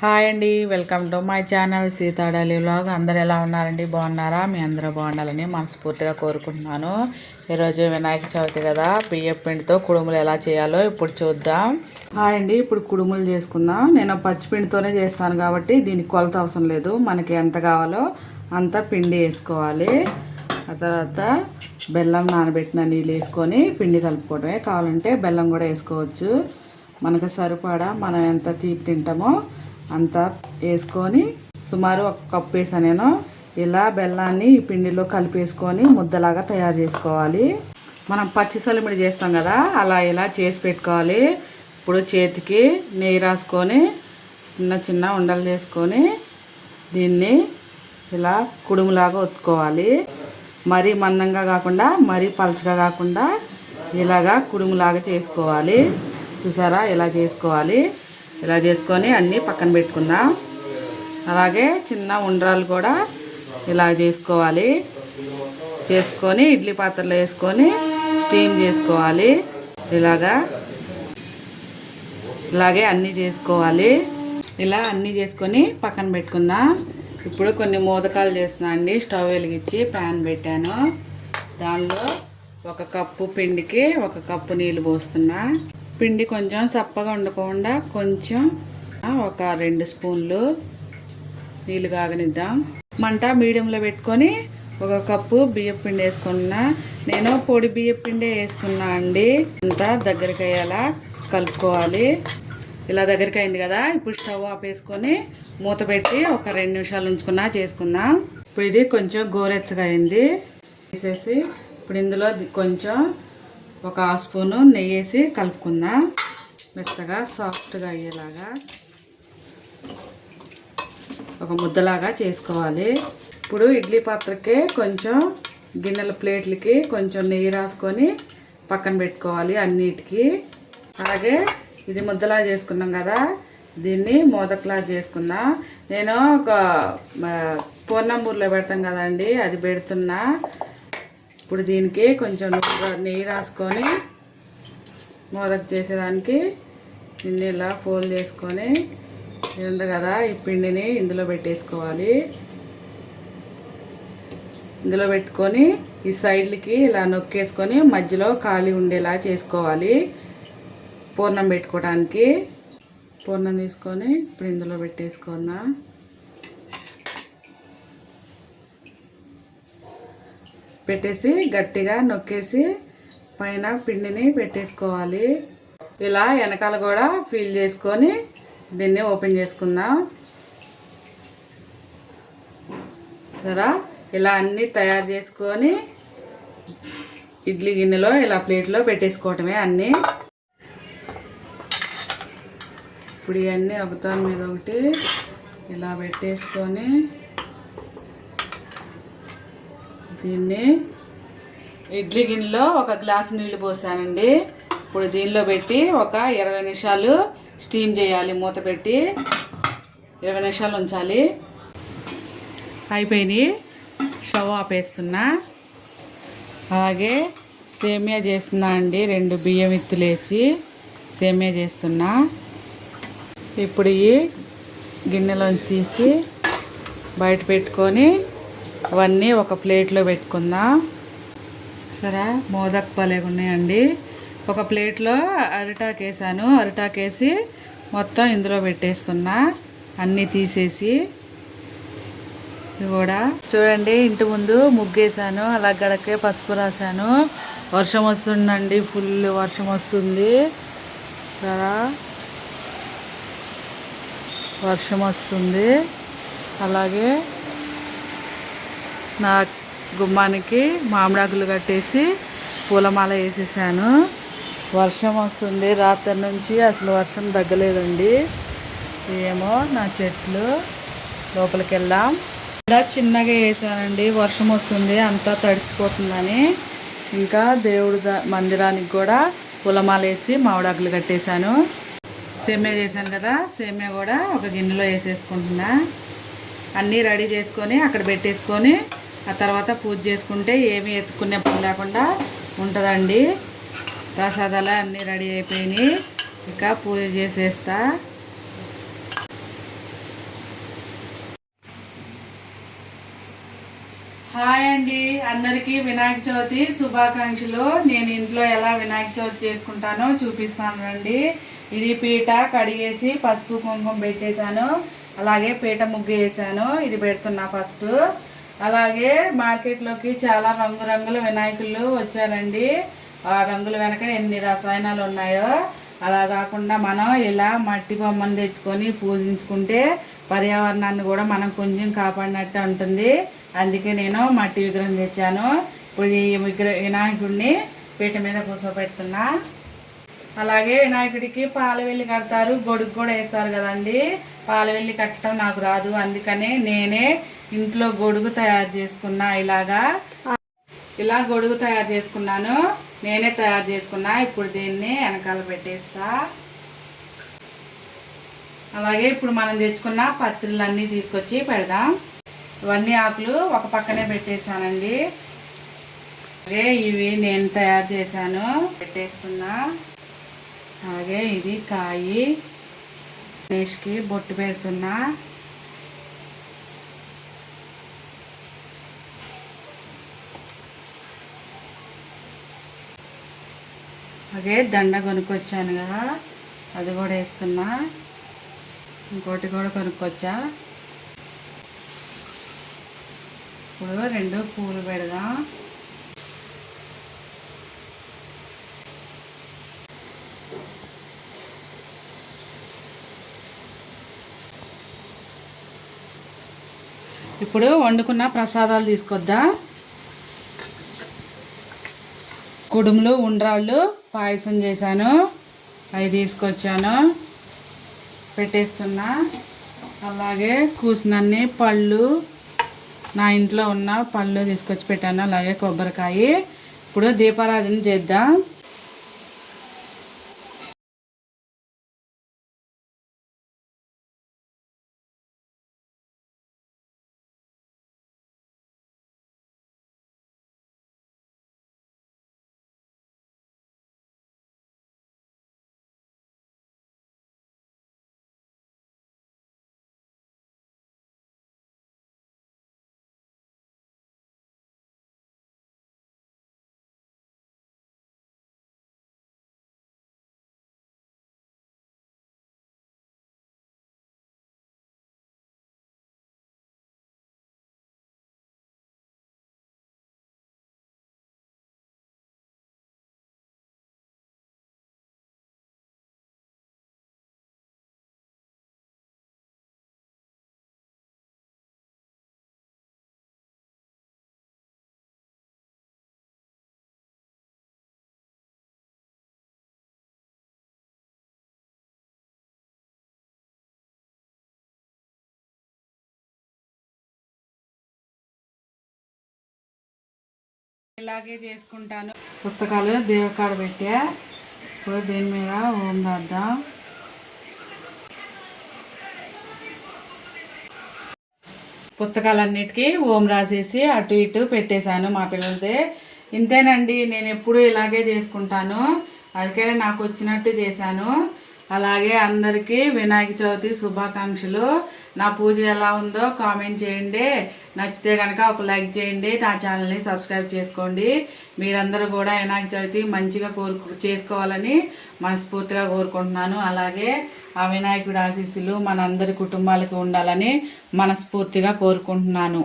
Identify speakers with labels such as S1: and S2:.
S1: Hi అండి, welcome to my channel Sita daily vlog. అందరు ఎలా ఉన్నారండి? బాగున్నారా? మీ అందరూ బాగుండాలని మనస్ఫూర్తిగా కోరుకుంటున్నాను. ఈరోజు వినాయక చవితి కదా, బియ్యం పిండితో కుడుములు ఎలా చేయాలో ఇప్పుడు చూద్దాం. హాయ్ అండి, ఇప్పుడు కుడుములు చేసుకుందాం. నేను పచ్చిపిండితోనే చేస్తాను కాబట్టి దీనికి కొలత అవసరం లేదు. మనకి ఎంత కావాలో అంత పిండి వేసుకోవాలి. ఆ తర్వాత బెల్లం నానబెట్టిన నీళ్ళు వేసుకొని పిండి కలుపుకోవడమే. కావాలంటే బెల్లం కూడా వేసుకోవచ్చు. మనకు సరిపడా మనం ఎంత తీపి తింటామో అంత వేసుకొని సుమారు ఒక కప్పు వేసాను నేను. ఇలా బెల్లాన్ని ఈ పిండిలో కలిపేసుకొని ముద్దలాగా తయారు చేసుకోవాలి. మనం పచ్చి సలిమిడి చేస్తాం కదా, అలా ఇలా చేసి పెట్టుకోవాలి. ఇప్పుడు చేతికి నెయ్యి రాసుకొని చిన్న చిన్న ఉండలు చేసుకొని దీన్ని ఇలా కుడుములాగా ఒత్తుకోవాలి. మరీ మందంగా కాకుండా మరీ పలచగా కాకుండా ఇలాగా కుడుములాగా చేసుకోవాలి. చూసారా, ఇలా చేసుకోవాలి. ఇలా చేసుకొని అన్నీ పక్కన పెట్టుకుందాం. అలాగే చిన్న ఉండ్రాలు కూడా ఇలా చేసుకోవాలి. చేసుకొని ఇడ్లీ పాత్రలో వేసుకొని స్టీమ్ చేసుకోవాలి. ఇలాగే అన్నీ చేసుకోవాలి. ఇలా అన్నీ చేసుకొని పక్కన పెట్టుకుందాం. ఇప్పుడు కొన్ని మోదకాలు చేస్తున్నా అండి. స్టవ్ వెలిగించి ప్యాన్ పెట్టాను. దానిలో 1 కప్పు పిండికి 1 కప్పు నీళ్ళు పోస్తున్నా. పిండి కొంచెం చప్పగా ఉండకుండా కొంచెం 2 స్పూన్లు నీళ్ళు కాగనిద్దాం. మంట మీడియంలో పెట్టుకొని 1 కప్పు బియ్యం పిండి వేసుకున్నా. నేను పొడి బియ్యం పిండి వేస్తున్నా అండి. అంతా దగ్గరికి అయ్యేలా కలుపుకోవాలి. ఇలా దగ్గరికి అయింది కదా, ఇప్పుడు స్టవ్ ఆపేసుకొని మూత పెట్టి ఒక 2 నిమిషాలు ఉంచుకున్నా చేసుకుందాం. ఇప్పుడు ఇది కొంచెం గోరెచ్చగా అయింది. వేసేసి ఇప్పుడు ఇందులో కొంచెం 1 స్పూను నెయ్యి వేసి కలుపుకుందాం. మెత్తగా సాఫ్ట్గా అయ్యేలాగా ఒక ముద్దలాగా చేసుకోవాలి. ఇప్పుడు ఇడ్లీ పాత్రకి కొంచెం గిన్నెల ప్లేట్లకి కొంచెం నెయ్యి రాసుకొని పక్కన పెట్టుకోవాలి అన్నిటికీ. అలాగే ఇది ముద్దలా చేసుకున్నాం కదా, దీన్ని మోదకలా చేసుకుందాం. నేను ఒక పూర్ణంబూర్లో పెడతాం కదండి, అది పెడుతున్నా. ఇప్పుడు దీనికి కొంచెం నెయ్యి రాసుకొని మోదక చేసేదానికి దీన్ని ఇలా ఫోల్డ్ చేసుకొని ఉంది కదా, ఈ పిండిని ఇందులో పెట్టేసుకోవాలి. ఇందులో పెట్టుకొని ఈ సైడ్లకి ఇలా నొక్కేసుకొని మధ్యలో ఖాళీ ఉండేలా చేసుకోవాలి. పూర్ణం పెట్టుకోవడానికి పూర్ణం తీసుకొని ఇప్పుడు ఇందులో పెట్టేసుకుందాం. పెట్టేసి గట్టిగా నొక్కేసి పైన పిండిని పెట్టేసుకోవాలి. ఇలా వెనకాల కూడా ఫిల్ చేసుకొని దీన్ని ఓపెన్ చేసుకుందాం. సరే, ఇలా అన్నీ తయారు చేసుకొని ఇడ్లీ గిన్నెలో ఇలా ప్లేట్లో పెట్టేసుకోవటమే అన్నీ. ఇప్పుడు ఇవన్నీ ఒకదాని మీద ఒకటి ఇలా పెట్టేసుకొని దీన్ని ఇడ్లీ గిన్నెలో 1 గ్లాసు నీళ్ళు పోసానండి. ఇప్పుడు దీనిలో పెట్టి ఒక 20 నిమిషాలు స్టీమ్ చేయాలి. మూత పెట్టి 20 నిమిషాలు ఉంచాలి. అయిపోయినాయి. స్టవ్ ఆపేస్తున్నా. అలాగే సేమియా చేస్తున్నా అండి. 2 బియ్యం ఇత్తులేసి సేమియా చేస్తున్నా. ఇప్పుడు ఈ గిన్నెలోంచి తీసి బయట పెట్టుకొని అవన్నీ ఒక ప్లేట్లో పెట్టుకుందాం. సరే, మోదక్ భలేగా ఉన్నాయండి. ఒక ప్లేట్లో అరిటాకు వేసాను. అరిటాకు వేసి మొత్తం ఇందులో పెట్టేస్తున్నా అన్నీ తీసేసి. ఇది కూడా చూడండి, ఇంటి ముందు ముగ్గేసాను. అలా గడకే పసుపు రాసాను. వర్షం వస్తుందండి, ఫుల్ వర్షం వస్తుంది. సరే, వర్షం వస్తుంది. అలాగే నా గుమ్మానికి మామిడాకులు కట్టేసి పూలమాల వేసేసాను. వర్షం వస్తుంది. రాత్రి నుంచి అసలు వర్షం తగ్గలేదండి. ఏమో నా చెట్లు లోపలికి వెళ్దాం. ఇలా చిన్నగా వేసానండి. వర్షం వస్తుంది, అంతా తడిసిపోతుందని. ఇంకా దేవుడు మందిరానికి కూడా పూలమాల వేసి మామిడాకులు కట్టేశాను. సేమియా చేశాను కదా, సేమియా కూడా ఒక గిన్నెలో వేసేసుకుంటున్నా. అన్నీ రెడీ చేసుకొని అక్కడ పెట్టేసుకొని ఆ తర్వాత పూజ చేసుకుంటే ఏమీ ఎత్తుకునే పని లేకుండా ఉంటుందండి. ప్రసాదాలు అన్నీ రెడీ అయిపోయినాయి. ఇక పూజ చేసేస్తా. హాయ్ అండి, అందరికీ వినాయక చవితి శుభాకాంక్షలు. నేను ఇంట్లో ఎలా వినాయక చవితి చేసుకుంటానో చూపిస్తాను రండి. ఇది పీట కడిగేసి పసుపు కుంకుమ పెట్టేశాను. అలాగే పీట ముగ్గు వేసాను. ఇది పెడుతున్నా ఫస్ట్. అలాగే మార్కెట్లోకి చాలా రంగురంగుల వినాయకులు వచ్చారండి. ఆ రంగుల వెనక ఎన్ని రసాయనాలు ఉన్నాయో. అలా కాకుండా మనం ఇలా మట్టి బొమ్మను తెచ్చుకొని పూజించుకుంటే పర్యావరణాన్ని కూడా మనం కొంచెం కాపాడినట్టు ఉంటుంది. అందుకే నేను మట్టి విగ్రహం తెచ్చాను. ఇప్పుడు ఈ వినాయకుడిని పీట మీద కూర్చోబెడుతున్నా. అలాగే వినాయకుడికి పాలవెల్లి కడతారు, గొడుగు కూడా వేస్తారు కదండి. పాలవెల్లి కట్టడం నాకు రాదు, అందుకనే నేనే ఇంట్లో గొడుగు తయారు చేసుకున్నా. ఇలా గొడుగు తయారు చేసుకున్నాను, నేనే తయారు చేసుకున్నా. ఇప్పుడు దీన్ని వెనకాల పెట్టేస్తా. అలాగే ఇప్పుడు మనం తెచ్చుకున్న పత్రులన్నీ తీసుకొచ్చి పెడదాం. ఇవన్నీ ఆకులు ఒక పక్కనే పెట్టేశానండి. అలాగే ఇవి నేను తయారు చేశాను, పెట్టేస్తున్నా. అలాగే ఇది కాయి, గణేష్కి బొట్టు పెడుతున్నా. అలాగే దండ కొనుక్కొచ్చాను కదా, అది కూడా వేస్తున్నా. ఇంకోటి కూడా కొనుక్కొచ్చా. ఇప్పుడు 2 పూలు పెడదాం. ఇప్పుడు వండుకున్న ప్రసాదాలు తీసుకొద్దాం. కుడుములు, ఉండ్రాళ్ళు, పాయసం చేశాను, అవి తీసుకొచ్చాను, పెట్టేస్తున్నా. అలాగే కూసినన్ని పళ్ళు, నా ఇంట్లో ఉన్న పళ్ళు తీసుకొచ్చి పెట్టాను. అలాగే కొబ్బరికాయ. ఇప్పుడు దీపారాధన చేద్దాం. ఇలాగే చేసుకుంటాను. పుస్తకాలు దేవుడి కాడ పెట్టా. ఇప్పుడు దీని మీద ఓం రాద్దాం. పుస్తకాలన్నిటికీ ఓం రాసేసి అటు ఇటు పెట్టేశాను మా పిల్లలదే. ఇంతేనండి, నేను ఎప్పుడు ఇలాగే చేసుకుంటాను. అందుకనే నాకు వచ్చినట్టు చేశాను. అలాగే అందరికీ వినాయక చవితి శుభాకాంక్షలు. నా పూజ ఎలా ఉందో కామెంట్ చేయండి. నచ్చితే కనుక ఒక లైక్ చేయండి. నా ఛానల్ని సబ్స్క్రైబ్ చేసుకోండి. మీరందరూ కూడా వినాయక చవితి మంచిగా చేసుకోవాలని మనస్ఫూర్తిగా కోరుకుంటున్నాను. అలాగే ఆ వినాయకుడి ఆశీస్సులు మనందరి కుటుంబాలకు ఉండాలని మనస్ఫూర్తిగా కోరుకుంటున్నాను.